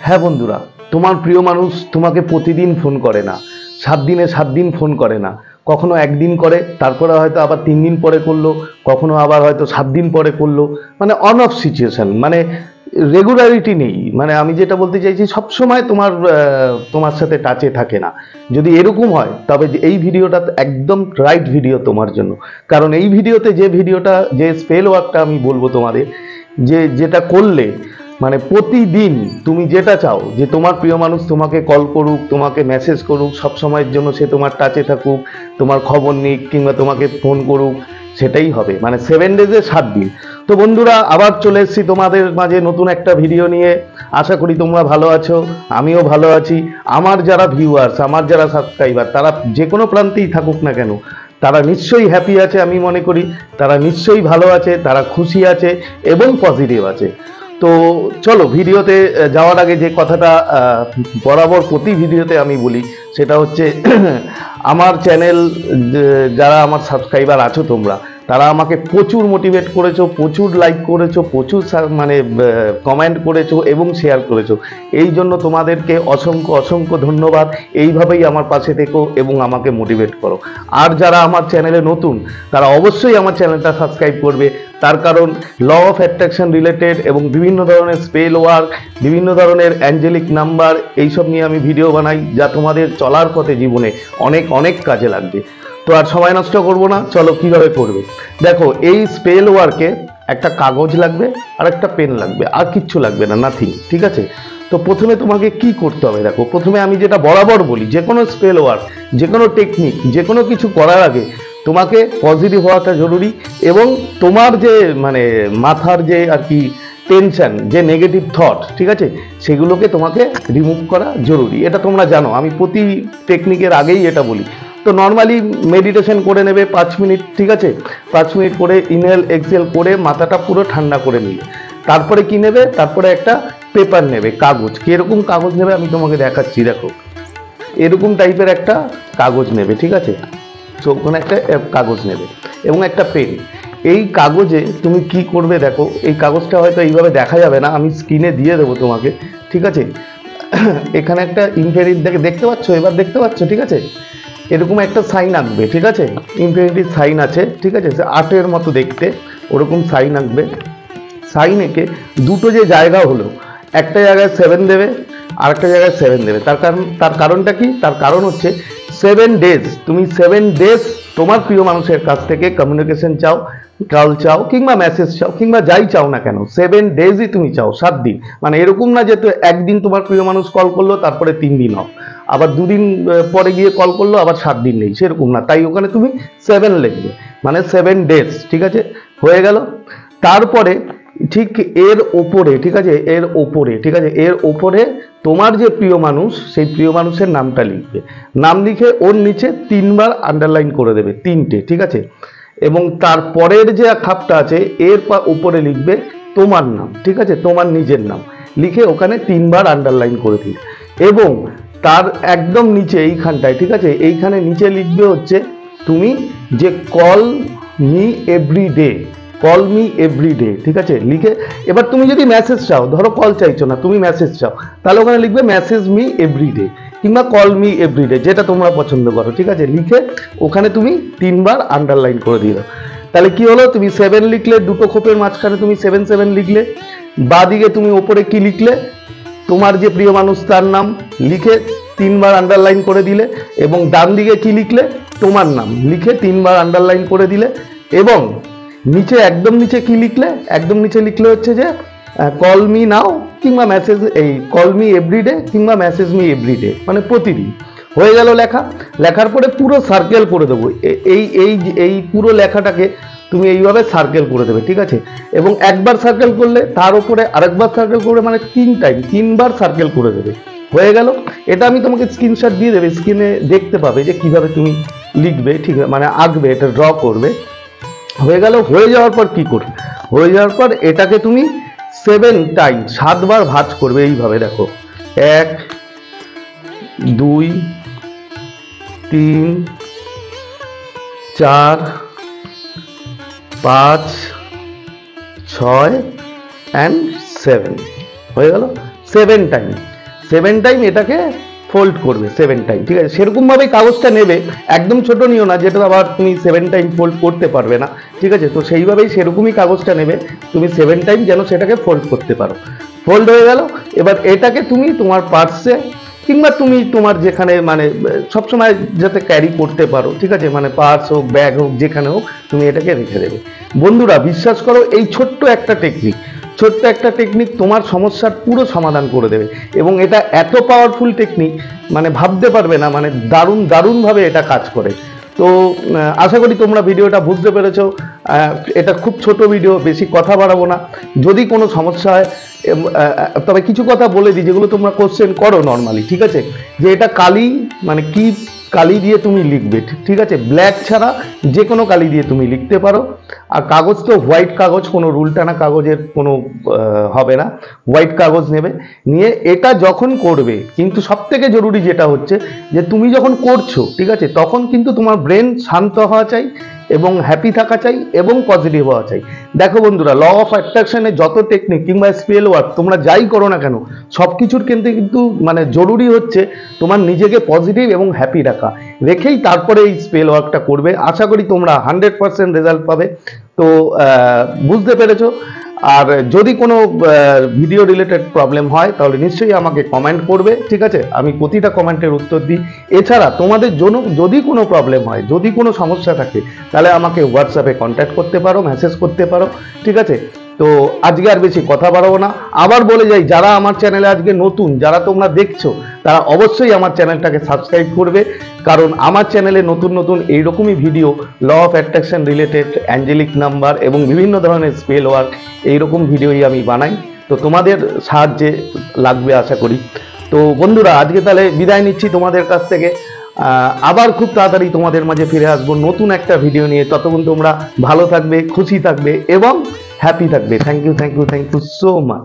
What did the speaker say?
হ্যাঁ বন্ধুরা, তোমার প্রিয় মানুষ তোমাকে প্রতিদিন ফোন করে না, 7 দিনে 7 দিন ফোন করে না, কখনো একদিন করে, তারপরে হয়তো আবার 3 দিন পরে করলো, কখনো আবার হয়তো 7 দিন পরে করলো। মানে অন অফ সিচুয়েশন, মানে রেগুলারিটি নেই। মানে আমি যেটা বলতে চাইছি, সবসময় তোমার সাথে টাচে থাকে না। যদি এরকম হয় তবে এই ভিডিওটা একদম রাইট ভিডিও তোমার জন্য। কারণ এই ভিডিওতে যে স্পেল ওয়ার্কটা আমি বলবো তোমাদের, যেটা করলে মানে প্রতিদিন তুমি যেটা চাও যে তোমার প্রিয় মানুষ তোমাকে কল করুক, তোমাকে মেসেজ করুক, সব সময়ের জন্য সে তোমার টাচে থাকুক, তোমার খবর নিক, কিংবা তোমাকে ফোন করুক, সেটাই হবে। মানে 7 ডেজে 7 দিন। তো বন্ধুরা, আবার চলে এসেছি তোমাদের মাঝে নতুন একটা ভিডিও নিয়ে। আশা করি তোমরা ভালো আছো, আমিও ভালো আছি। আমার যারা ভিউয়ার্স, আমার যারা সাবস্ক্রাইবার, তারা যে কোনো প্রান্তেই থাকুক না কেন, তারা নিশ্চয়ই হ্যাপি আছে। আমি মনে করি তারা নিশ্চয়ই ভালো আছে, তারা খুশি আছে এবং পজিটিভ আছে। তো চলো ভিডিওতে যাওয়ার আগে যে কথাটা বরাবর প্রতি ভিডিওতে আমি বলি, সেটা হচ্ছে আমার চ্যানেল, যারা আমার সাবস্ক্রাইবার আছো তোমরা, তারা আমাকে প্রচুর মোটিভেট করেছো, প্রচুর লাইক করেছো, প্রচুর মানে কমেন্ট করেছো এবং শেয়ার করেছো। এই জন্য তোমাদেরকে অসংখ্য অসংখ্য ধন্যবাদ। এইভাবেই আমার পাশে থেকো এবং আমাকে মোটিভেট করো। আর যারা আমার চ্যানেলে নতুন, তারা অবশ্যই আমার চ্যানেলটা সাবস্ক্রাইব করবে। তার কারণ ল অফ অ্যাট্রাকশন রিলেটেড এবং বিভিন্ন ধরনের স্পেল ওয়ার্ক, বিভিন্ন ধরনের অ্যাঞ্জেলিক নাম্বার, এইসব নিয়ে আমি ভিডিও বানাই, যা তোমাদের চলার পথে জীবনে অনেক অনেক কাজে লাগবে। তো আর সময় নষ্ট করব না, চলো কিভাবে করবে। দেখো, এই স্পেল ওয়ার্কে একটা কাগজ লাগবে আর একটা পেন লাগবে, আর কিচ্ছু লাগবে না, নাথিং। ঠিক আছে? তো প্রথমে তোমাকে কি করতে হবে, দেখো, প্রথমে আমি যেটা বরাবর বলি, যে কোনো স্পেল ওয়ার্ক, যে কোনো টেকনিক, যে কোনো কিছু করার আগে তোমাকে পজিটিভ হওয়াটা জরুরি। এবং তোমার যে মানে মাথার যে আর কি টেনশন, যে নেগেটিভ থট, ঠিক আছে, সেগুলোকে তোমাকে রিমুভ করা জরুরি। এটা তোমরা জানো, আমি প্রতি টেকনিকের আগেই এটা বলি। তো নর্মালি মেডিটেশন করে নেবে 5 মিনিট, ঠিক আছে? 5 মিনিট করে ইনহেল এক্সহেল করে মাথাটা পুরো ঠান্ডা করে নিলে তারপরে কি নেবে, তারপরে একটা পেপার নেবে, কাগজ। কিরকম কাগজ নেবে আমি তোমাকে দেখাচ্ছি। দেখো, এরকম টাইপের একটা কাগজ নেবে, ঠিক আছে? তো ওখানে একটা কাগজ নেবে এবং একটা পেন। এই কাগজে তুমি কি করবে, দেখো, এই কাগজটা হয়তো এইভাবে দেখা যাবে না, আমি স্ক্রিনে দিয়ে দেবো তোমাকে, ঠিক আছে? এখানে একটা ইনফিনিটি দেখতে পাচ্ছ, এবার দেখতে পাচ্ছ, ঠিক আছে? এরকম একটা সাইন আঁকবে, ঠিক আছে? ইনফিনিটির সাইন আছে, ঠিক আছে? আটের মতো দেখতে, ওরকম সাইন আঁকবে। সাইন এঁকে দুটো যে জায়গা হলো, একটা জায়গায় 7 দেবে আর একটা জায়গায় 7 দেবে। তার কারণটা কি? তার কারণ হচ্ছে 7 ডেজ, তুমি 7 ডেজ তোমার প্রিয় মানুষের কাছ থেকে কমিউনিকেশন চাও, কল চাও, কিংবা মেসেজ চাও, কিংবা যাই চাও না কেন, 7 ডেজই তুমি চাও, 7 দিন। মানে এরকম না যে একদিন তোমার প্রিয় মানুষ কল করলো, তারপরে 3 দিন অফ, আবার 2 দিন পরে গিয়ে কল করলো, আবার 7 দিন নেই, সেরকম না। তাই ওখানে তুমি 7 লিখবে, মানে 7 ডেজ, ঠিক আছে? হয়ে গেল। তারপরে ঠিক এর ওপরে, ঠিক আছে, এর ওপরে, ঠিক আছে, এর ওপরে তোমার যে প্রিয় মানুষ, সেই প্রিয় মানুষের নামটা লিখবে। নাম লিখে ওর নিচে 3 বার আন্ডারলাইন করে দেবে, 3টে, ঠিক আছে? এবং তারপরের যে খাপটা আছে, এর উপরে লিখবে তোমার নাম, ঠিক আছে, তোমার নিজের নাম লিখে ওখানে 3 বার আন্ডারলাইন করে দিবে। এবং তার একদম নিচে এইখানটায়, ঠিক আছে, এইখানে নিচে লিখবে হচ্ছে তুমি যে call me everyday, call me everyday, ঠিক আছে, লিখে এবার তুমি যদি মেসেজ চাও, ধরো কল চাইছো না, তুমি মেসেজ চাও, তাহলে ওখানে লিখবে মেসেজ মি এভরিডে কিংবা কল মি এভরিডে, যেটা তোমরা পছন্দ করো, ঠিক আছে? লিখে ওখানে তুমি 3 বার আন্ডারলাইন করে দিও। তাহলে কি হলো, তুমি 7 লিখলে, দুটো খোপের মাঝখানে তুমি 7 লিখলে, বাদিকে তুমি ওপরে কি লিখলে, তোমার যে প্রিয় মানুষ তার নাম লিখে 3 বার আন্ডারলাইন করে দিলে, এবং ডান দিকে কি লিখলে, তোমার নাম লিখে 3 বার আন্ডারলাইন করে দিলে। এবং নিচে একদম নিচে কি লিখলে, একদম নিচে লিখলে হচ্ছে যে কল মি নাও কিংবা মেসেজ, এই কল মি এভরিডে কিংবা মেসেজ মি এভরিডে, মানে প্রতিদিন। হয়ে গেল লেখা। লেখার পরে পুরো সার্কেল করে দেবো, এই এই এই পুরো লেখাটাকে তুমি এইভাবে সার্কেল করে দেবে, ঠিক আছে? এবং একবার সার্কেল করলে তার উপরে আরেকবার সার্কেল করে, মানে 3 বার সার্কেল করে দেবে। হয়ে গেল। এটা আমি তোমাকে স্ক্রিনশট দিয়ে দেবে, স্ক্রিনে দেখতে পাবে যে কিভাবে তুমি লিখবে, ঠিক আছে, মানে আঁকবে, এটা ড্র করবে। হয়ে গেল। হয়ে যাওয়ার পর কি করবে, হয়ে যাওয়ার পর এটাকে তুমি 7 টাইম, 7 বার ভাঁজ করবে এইভাবে। দেখো, 1 2 3 4 5 6 and 7 হয়ে গেল। 7 টাইম 7 টাইম এটাকে ফোল্ড করবে, 7 টাইম, ঠিক আছে? সেরকম ভাবে কাগজটা নেবে, একদম ছোট নিও না যেটা আবার তুমি 7 টাইম ফোল্ড করতে পারবে না, ঠিক আছে? তো সেইভাবেই সেরকমই কাগজটা নেবে তুমি 7 টাইম, যেন সেটাকে ফোল্ড করতে পারো। ফোল্ড হয়ে গেল। এবার এটাকে তুমি তোমার পার্সে কিংবা তুমি তোমার যেখানে মানে সবসময় যাতে ক্যারি করতে পারো, ঠিক আছে? মানে পার্স হোক, ব্যাগ হোক, যেখানে হোক তুমি এটাকে রেখে দেবে। বন্ধুরা বিশ্বাস করো, এই ছোট্ট একটা টেকনিক তোমার সমস্যার পুরো সমাধান করে দেবে। এবং এটা এত পাওয়ারফুল টেকনিক, মানে ভাবতে পারবে না, মানে দারুণভাবে এটা কাজ করে। তো আশা করি তোমরা ভিডিওটা বুঝতে পেরেছো। এটা খুব ছোট ভিডিও, বেশি কথা বাড়াবো না। যদি কোনো সমস্যা হয়, তবে কিছু কথা বলে দিই যেগুলো তোমরা কোশ্চেন করো নর্মালি, ঠিক আছে? যে এটা কালি, মানে কি কালি দিয়ে তুমি লিখবে, ঠিক আছে? ব্ল্যাক ছাড়া যে কোনো কালি দিয়ে তুমি লিখতে পারো। আর কাগজ তো হোয়াইট কাগজ, কোনো রুল টানা কাগজের কোনো হবে না, হোয়াইট কাগজ নেবে। নিয়ে এটা যখন করবে, কিন্তু সব থেকে জরুরি যেটা হচ্ছে যে তুমি যখন করছো, ঠিক আছে, তখন কিন্তু তোমার ব্রেন শান্ত হওয়া চাই এবং হ্যাপি থাকা চাই এবং পজিটিভ হওয়া চাই। দেখো বন্ধুরা, ল অফ অ্যাট্রাকশনে যত টেকনিক কিংবা স্পেল ওয়ার্ক তোমরা যাই করো না কেন, সব কিছুর কিন্তু মানে জরুরি হচ্ছে তোমার নিজেকে পজিটিভ এবং হ্যাপি রাখা, রেখেই তারপরে এই স্পেল ওয়ার্কটা করবে। আশা করি তোমরা 100% রেজাল্ট পাবে। তো বুঝতে পেরেছো। আর যদি কোনো ভিডিও রিলেটেড প্রবলেম হয় তাহলে নিশ্চয়ই আমাকে কমেন্ট করবে, ঠিক আছে? আমি প্রতিটা কমেন্টের উত্তর দিই। এছাড়া তোমাদের জন্য যদি কোনো প্রবলেম হয়, যদি কোনো সমস্যা থাকে, তাহলে আমাকে হোয়াটসঅ্যাপে কন্ট্যাক্ট করতে পারো, মেসেজ করতে পারো, ঠিক আছে? তো আজকে আর বেশি কথা বাড়াবো না। আবার বলে যাই, যারা আমার চ্যানেলে আজকে নতুন, যারা তোমরা দেখছো, তারা অবশ্যই আমার চ্যানেলটাকে সাবস্ক্রাইব করবে, কারণ আমার চ্যানেলে নতুন নতুন এইরকমই video, law of attraction related, angelic number এবং বিভিন্ন ধরনের স্পেল ওয়ার্ক, এইরকম ভিডিওই আমি বানাই। তো তোমাদের সাহায্যে লাগবে আশা করি। তো বন্ধুরা, আজকে তাহলে বিদায় নিচ্ছি তোমাদের কাছ থেকে। আবার খুব তাড়াতাড়ি তোমাদের মাঝে ফিরে আসবো নতুন একটা ভিডিও নিয়ে। ততক্ষণ তোমরা ভালো থাকবে, খুশি থাকবে এবং হ্যাপি থাকবে। Thank you so much.